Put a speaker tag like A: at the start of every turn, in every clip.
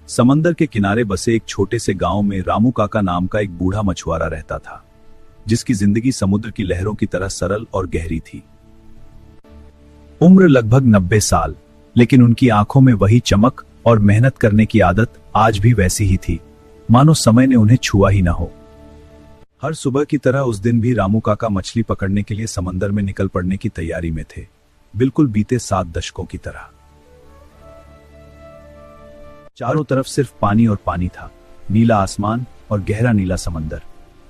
A: समंदर के किनारे बसे एक छोटे से गांव में रामू काका नाम का एक बूढ़ा मछुआरा रहता था, जिसकी जिंदगी समुद्र की लहरों की तरह सरल और गहरी थी। उम्र लगभग 90 साल, लेकिन उनकी आंखों में वही चमक और मेहनत करने की आदत आज भी वैसी ही थी, मानो समय ने उन्हें छुआ ही न हो। हर सुबह की तरह उस दिन भी रामू काका मछली पकड़ने के लिए समंदर में निकल पड़ने की तैयारी में थे, बिल्कुल बीते 7 दशकों की तरह। चारों तरफ सिर्फ पानी और पानी था, नीला आसमान और गहरा नीला समंदर।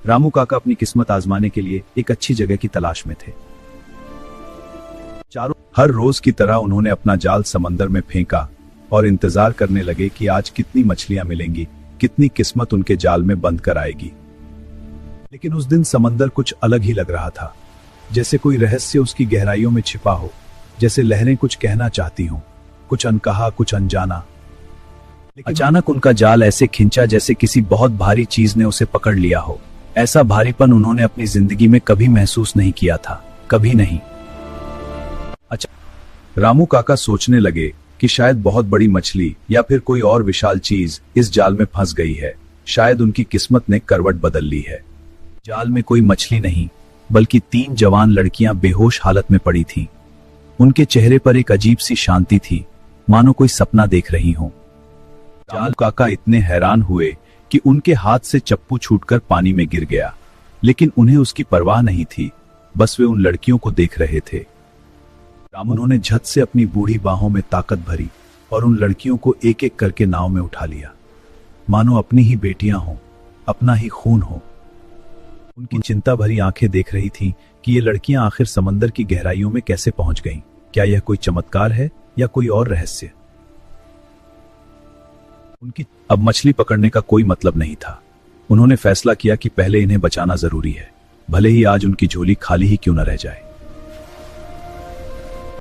A: रामू काका अपनी किस्मत आजमाने के लिए एक अच्छी जगह की तलाश में थे। हर रोज की तरह उन्होंने अपना जाल समंदर में फेंका और इंतजार करने लगे कि आज कितनी मछलियां मिलेंगी, कितनी किस्मत उनके जाल में बंद कर आएगी। लेकिन उस दिन समंदर कुछ अलग ही लग रहा था, जैसे कोई रहस्य उसकी गहराइयों में छिपा हो, जैसे लहरें कुछ कहना चाहती हों, कुछ अनकहा, कुछ अनजाना। अचानक उनका जाल ऐसे खिंचा जैसे किसी बहुत भारी चीज ने उसे पकड़ लिया हो। ऐसा भारीपन उन्होंने अपनी जिंदगी में कभी महसूस नहीं किया था, कभी नहीं। रामू काका सोचने लगे कि शायद बहुत बड़ी मछली या फिर कोई और विशाल चीज इस जाल में फंस गई है। शायद उनकी किस्मत ने करवट बदल ली है। जाल में कोई मछली नहीं, बल्कि 3 जवान लड़कियां बेहोश हालत में पड़ी थीं। उनके चेहरे पर एक अजीब सी शांति थी, मानो कोई सपना देख रही हों। रामू काका इतने हैरान हुए कि उनके हाथ से चप्पू छूटकर पानी में गिर गया, लेकिन उन्हें उसकी परवाह नहीं थी, बस वे उन लड़कियों को देख रहे थे। उन्होंने झट से अपनी बूढ़ी बाहों में ताकत भरी और उन लड़कियों को एक एक करके नाव में उठा लिया, मानो अपनी ही बेटियां हों, अपना ही खून हो। उनकी चिंता भरी आंखें देख रही थीं कि ये लड़कियां आखिर समंदर की गहराइयों में कैसे पहुंच गईं। क्या यह कोई चमत्कार है या कोई और रहस्य? उनकी अब मछली पकड़ने का कोई मतलब नहीं था। उन्होंने फैसला किया कि पहले इन्हें बचाना जरूरी है, भले ही आज उनकी झोली खाली ही क्यों न रह जाए।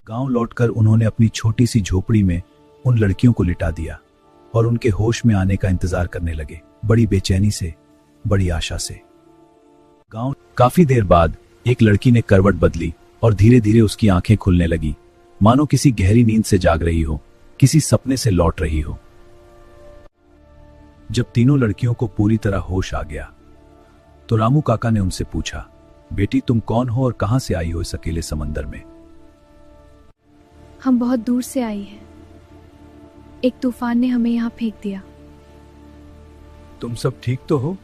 A: गांव लौटकर उन्होंने अपनी छोटी सी झोपड़ी में उन लड़कियों को लिटा दिया और उनके होश में आने का इंतजार करने लगे, बड़ी बेचैनी से, बड़ी आशा से। काफी देर बाद एक लड़की ने करवट बदली और धीरे धीरे उसकी आंखें खुलने लगी, मानो किसी गहरी नींद से जाग रही हो, किसी सपने से लौट रही हो। जब तीनों लड़कियों को पूरी तरह होश आ गया तो रामू काका ने उनसे पूछा, बेटी तुम कौन हो और कहां से आई हो इस अकेले समंदर में?
B: हम बहुत दूर से आई हैं। एक तूफान ने हमें यहाँ फेंक दिया।
A: तुम सब ठीक तो हो?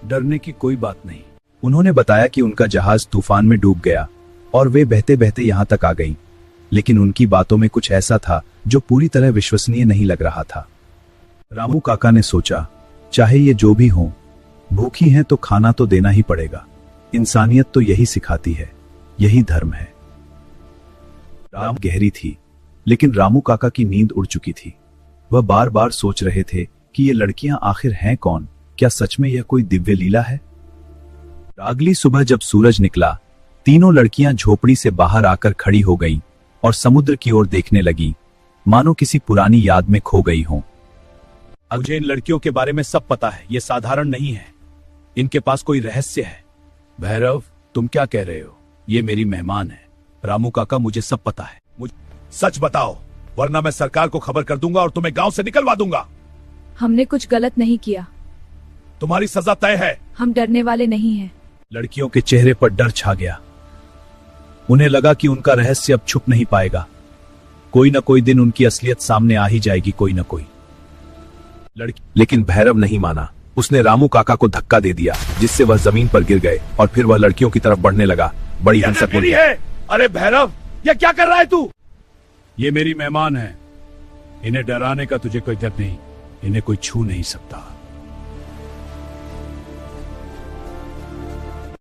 A: डरने की कोई बात नहीं। उन्होंने बताया कि उनका जहाज तूफान में डूब गया और वे बहते बहते यहाँ तक आ गईं, लेकिन उनकी बातों में कुछ ऐसा था जो पूरी तरह विश्वसनीय नहीं लग रहा था। रामू काका ने सोचा, चाहे ये जो भी हो, भूखी हैं तो खाना तो देना ही पड़ेगा। इंसानियत तो यही सिखाती है, यही धर्म है। रात गहरी थी, लेकिन रामू काका की नींद उड़ चुकी थी। वह बार बार सोच रहे थे कि ये लड़कियां आखिर हैं कौन? क्या सच में यह कोई दिव्य लीला है? अगली सुबह जब सूरज निकला, तीनों लड़कियां झोपड़ी से बाहर आकर खड़ी हो गईं और समुद्र की ओर देखने लगीं, मानो किसी पुरानी याद में खो गई हों। मुझे इन लड़कियों के बारे में सब पता है, ये साधारण नहीं है, इनके पास कोई रहस्य है। भैरव, तुम क्या कह रहे हो? ये मेरी मेहमान है। रामू काका, मुझे सब पता है। मुझे सच बताओ, वरना मैं सरकार को खबर कर दूंगा और तुम्हें गांव से निकलवा दूंगा।
B: हमने कुछ गलत नहीं किया।
A: तुम्हारी सजा तय है।
B: हम डरने वाले नहीं हैं।
A: लड़कियों के चेहरे पर डर छा गया। उन्हें लगा कि उनका रहस्य अब छुप नहीं पाएगा। कोई न कोई दिन उनकी असलियत सामने आ ही जाएगी, कोई न कोई। लेकिन भैरव नहीं माना। उसने रामू काका को धक्का दे दिया, जिससे वह जमीन पर गिर गए और फिर वह लड़कियों की तरफ बढ़ने लगा। बड़ी हिंसक है। अरे भैरव, ये क्या कर रहा है तू? ये मेरी मेहमान है, इन्हें डराने का तुझे कोई डर नहीं, इन्हें कोई छू नहीं सकता।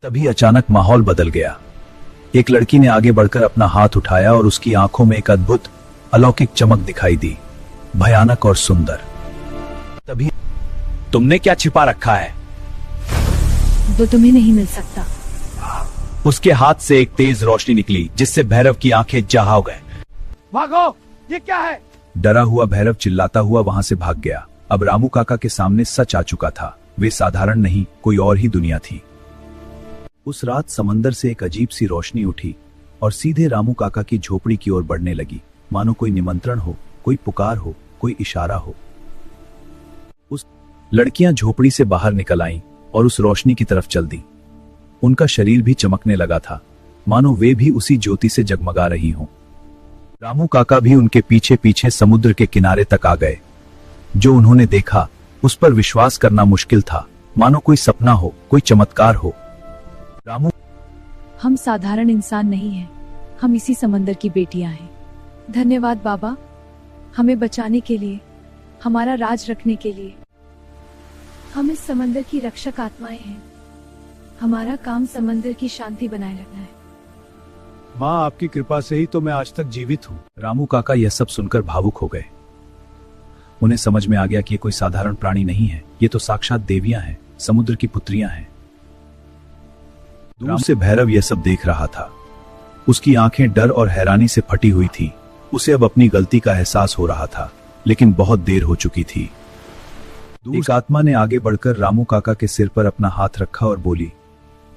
A: तभी अचानक माहौल बदल गया। एक लड़की ने आगे बढ़कर अपना हाथ उठाया और उसकी आंखों में एक अद्भुत अलौकिक चमक दिखाई दी, भयानक और सुंदर। तभी, तुमने क्या छिपा रखा है?
B: वो तुम्हें नहीं मिल सकता।
A: उसके हाथ से एक तेज रोशनी निकली, जिससे भैरव की आंखें झा हो गए। भागो, ये क्या है? डरा हुआ भैरव चिल्लाता हुआ वहां से भाग गया। अब रामू काका के सामने सच आ चुका था। वे साधारण नहीं, कोई और ही दुनिया थी। उस रात समंदर से एक अजीब सी रोशनी उठी और सीधे रामू काका की झोपड़ी की ओर बढ़ने लगी, मानो कोई निमंत्रण हो, कोई पुकार हो, कोई इशारा हो। उस लड़कियां झोपड़ी से बाहर निकल आईं और उस रोशनी की तरफ चल दी। उनका शरीर भी चमकने लगा था, मानो वे भी उसी ज्योति से जगमगा रही हों। रामू काका भी उनके पीछे पीछे समुद्र के किनारे तक आ गए। जो उन्होंने देखा उस पर विश्वास करना मुश्किल था, मानो कोई सपना हो, कोई चमत्कार हो। रामू,
B: हम साधारण इंसान नहीं हैं, हम इसी समंदर की बेटियां हैं। धन्यवाद बाबा, हमें बचाने के लिए, हमारा राज रखने के लिए। हम इस समंदर की रक्षक आत्माएं हैं। हमारा काम समंदर की शांति बनाए रखना है।
A: माँ, आपकी कृपा से ही तो मैं आज तक जीवित हूँ। रामू काका यह सब सुनकर भावुक हो गए। उन्हें समझ में आ गया कि ये कोई साधारण प्राणी नहीं है, ये तो साक्षात देवियां हैं, समुद्र की पुत्रियां हैं। दूर से भैरव यह सब देख रहा था। उसकी आंखें डर और हैरानी से फटी हुई थी। उसे अब अपनी गलती का एहसास हो रहा था, लेकिन बहुत देर हो चुकी थी। एक आत्मा ने आगे बढ़कर रामू काका के सिर पर अपना हाथ रखा और बोली,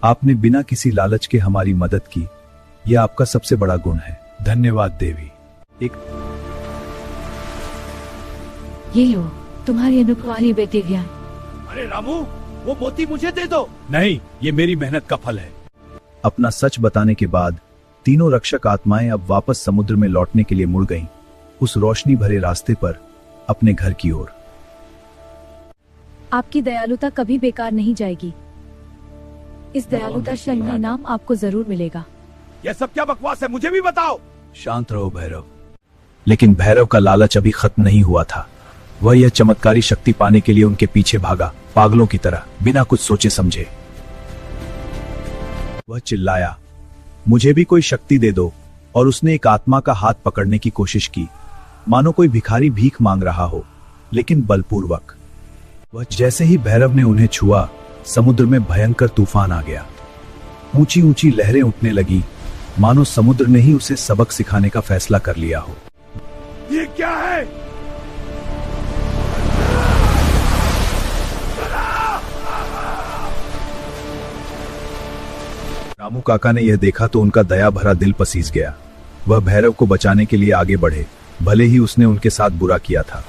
A: आपने बिना किसी लालच के हमारी मदद की, यह आपका सबसे बड़ा गुण है। धन्यवाद देवी।
B: ये लो तुम्हारी अनुकुमारी बेटी ज्ञान।
A: अरे रामू, वो मोती मुझे दे दो। नहीं, ये मेरी मेहनत का फल है। अपना सच बताने के बाद तीनों रक्षक आत्माएं अब वापस समुद्र में लौटने के लिए मुड़ गईं, उस रोशनी भरे रास्ते पर अपने घर की ओर।
B: आपकी दयालुता कभी बेकार नहीं जाएगी। इस दयालुता क्षण का इनाम आपको जरूर मिलेगा।
A: यह सब क्या बकवास है, मुझे भी बताओ। शांत रहो भैरव। लेकिन भैरव का लालच अभी खत्म नहीं हुआ था। वह यह चमत्कारी शक्ति पाने के लिए उनके पीछे भागा, पागलों की तरह, बिना कुछ सोचे समझे। वह चिल्लाया, मुझे भी कोई शक्ति दे दो। और उसने एक आत्मा का हाथ पकड़ने की कोशिश की, मानो कोई भिखारी भीख मांग रहा हो, लेकिन बलपूर्वक। वह जैसे ही भैरव ने उन्हें छुआ, समुद्र में भयंकर तूफान आ गया। ऊंची ऊंची लहरें उठने लगी, मानो समुद्र ने ही उसे सबक सिखाने का फैसला कर लिया हो। ये क्या है? रामू काका ने यह देखा तो उनका दया भरा दिल पसीज गया। वह भैरव को बचाने के लिए आगे बढ़े, भले ही उसने उनके साथ बुरा किया था।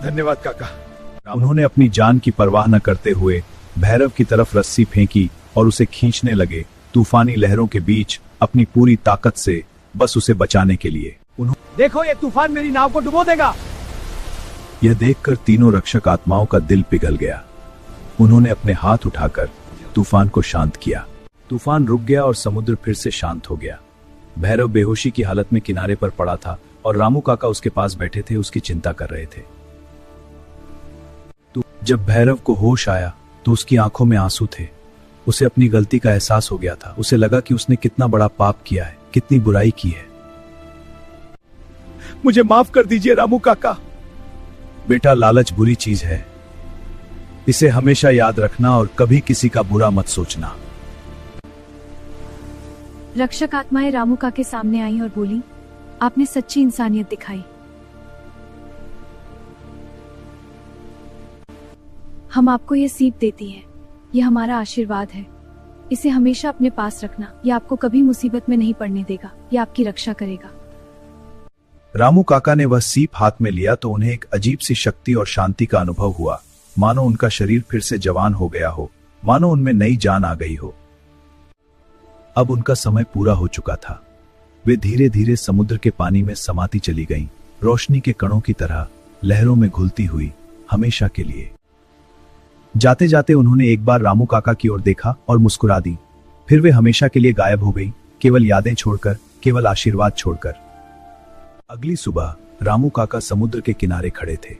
A: धन्यवाद काका। उन्होंने अपनी जान की परवाह न करते हुए भैरव की तरफ रस्सी फेंकी और उसे खींचने लगे, तूफानी लहरों के बीच अपनी पूरी ताकत से, बस उसे बचाने के लिए।
C: देखो, ये तूफान मेरी नाव को डुबो देगा।
A: यह देखकर तीनों रक्षक आत्माओं का दिल पिघल गया। उन्होंने अपने हाथ उठाकर तूफान को शांत किया। तूफान रुक गया और समुद्र फिर से शांत हो गया। भैरव बेहोशी की हालत में किनारे पर पड़ा था और रामू काका उसके पास बैठे थे, उसकी चिंता कर रहे थे। जब भैरव को होश आया तो उसकी आंखों में आंसू थे। उसे अपनी गलती का एहसास हो गया था। उसे लगा कि उसने कितना बड़ा पाप किया है, कितनी बुराई की है। मुझे माफ कर दीजिए रामू काका। बेटा, लालच बुरी चीज है, इसे हमेशा याद रखना और कभी किसी का बुरा मत सोचना।
B: रक्षक आत्माएं रामू काका के सामने आई और बोली, आपने सच्ची इंसानियत दिखाई। हम आपको यह सीप देती हैं। यह हमारा आशीर्वाद है। इसे हमेशा अपने पास रखना। यह आपको कभी मुसीबत में नहीं पड़ने देगा। यह आपकी रक्षा करेगा।
A: रामू काका ने वह सीप हाथ में लिया तो उन्हें एक अजीब सी शक्ति और शांति का अनुभव हुआ, मानो उनका शरीर फिर से जवान हो गया हो, मानो उनमें नई जान आ गई हो। अब उनका समय पूरा हो चुका था। वे धीरे धीरे समुद्र के पानी में समाती चली गईं, रोशनी के कणों की तरह लहरों में घुलती हुई, हमेशा के लिए। जाते जाते उन्होंने एक बार रामू काका की ओर देखा और मुस्कुरा दी। फिर वे हमेशा के लिए गायब हो गई, केवल यादें छोड़कर, केवल आशीर्वाद छोड़कर। अगली सुबह रामू काका समुद्र के किनारे खड़े थे।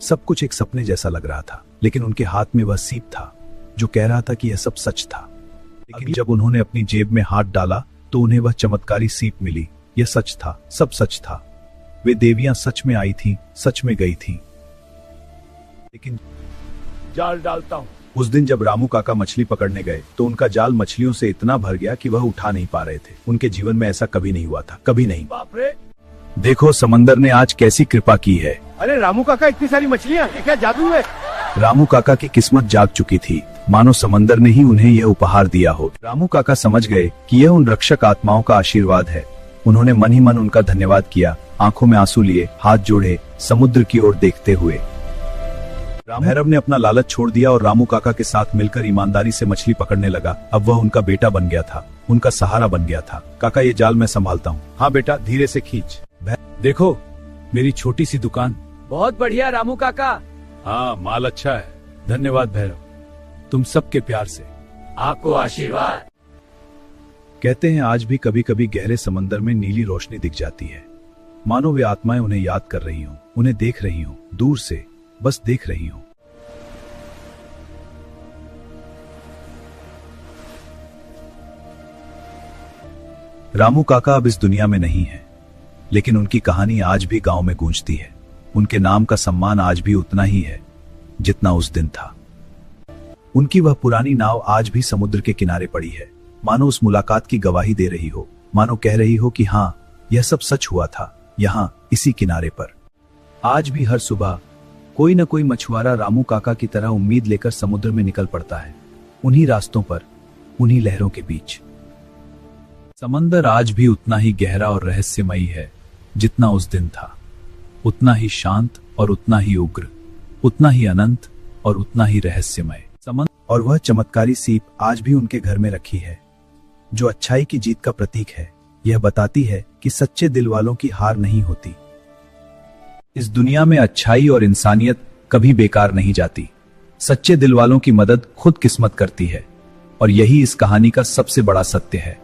A: सब कुछ एक सपने जैसा लग रहा था, लेकिन उनके हाथ में वह सीप था जो कह रहा था कि यह सब सच था। लेकिन जब उन्होंने अपनी जेब में हाथ डाला तो उन्हें वह चमत्कारी सीप मिली। यह सच था, सब सच था। वे देवियां सच में आई थीं, सच में गई थीं। लेकिन
C: जाल डालता हूँ।
A: उस दिन जब रामू काका मछली पकड़ने गए तो उनका जाल मछलियों से इतना भर गया कि वह उठा नहीं पा रहे थे। उनके जीवन में ऐसा कभी नहीं हुआ था, कभी नहीं।
C: बाप रे!
A: देखो समंदर ने आज कैसी कृपा की है।
C: अरे रामू काका, इतनी सारी मछलियाँ, ये क्या जादू है?
A: रामू काका की किस्मत जाग चुकी थी, मानो समंदर ने ही उन्हें यह उपहार दिया हो। रामू काका समझ गए कि यह उन रक्षक आत्माओं का आशीर्वाद है। उन्होंने मन ही मन उनका धन्यवाद किया, आंखों में आंसू लिए, हाथ जोड़े, समुद्र की ओर देखते हुए। भैरव ने अपना लालच छोड़ दिया और रामू काका के साथ मिलकर ईमानदारी से मछली पकड़ने लगा। अब वह उनका बेटा बन गया था, उनका सहारा बन गया था। काका, ये जाल मैं संभालता हूँ।
C: हाँ बेटा, धीरे से खींच।
A: देखो, मेरी छोटी सी दुकान।
C: बहुत बढ़िया रामू काका।
A: हाँ, माल अच्छा है। धन्यवाद भैरव, तुम सबके प्यार से।
C: आपको आशीर्वाद।
A: कहते हैं आज भी कभी कभी गहरे समंदर में नीली रोशनी दिख जाती है, मानो वे आत्माएं उन्हें याद कर रही हों, उन्हें देख रही हों, दूर से बस देख रही हों। रामू काका अब इस दुनिया में नहीं है, लेकिन उनकी कहानी आज भी गांव में गूंजती है। उनके नाम का सम्मान आज भी उतना ही है जितना उस दिन था। उनकी वह पुरानी नाव आज भी समुद्र के किनारे पड़ी है, मानो उस मुलाकात की गवाही दे रही हो, मानो कह रही हो कि हाँ, यह सब सच हुआ था, यहां इसी किनारे पर। आज भी हर सुबह कोई न कोई मछुआरा रामू काका की तरह उम्मीद लेकर समुद्र में निकल पड़ता है, उन्हीं रास्तों पर, उन्हीं लहरों के बीच। समंदर आज भी उतना ही गहरा और रहस्यमयी है जितना उस दिन था, उतना ही शांत और उतना ही उग्र, उतना ही अनंत और उतना ही रहस्यमय। समंदर और वह चमत्कारी सीप आज भी उनके घर में रखी है, जो अच्छाई की जीत का प्रतीक है। यह बताती है कि सच्चे दिल वालों की हार नहीं होती। इस दुनिया में अच्छाई और इंसानियत कभी बेकार नहीं जाती। सच्चे दिल वालों की मदद खुद किस्मत करती है, और यही इस कहानी का सबसे बड़ा सत्य है।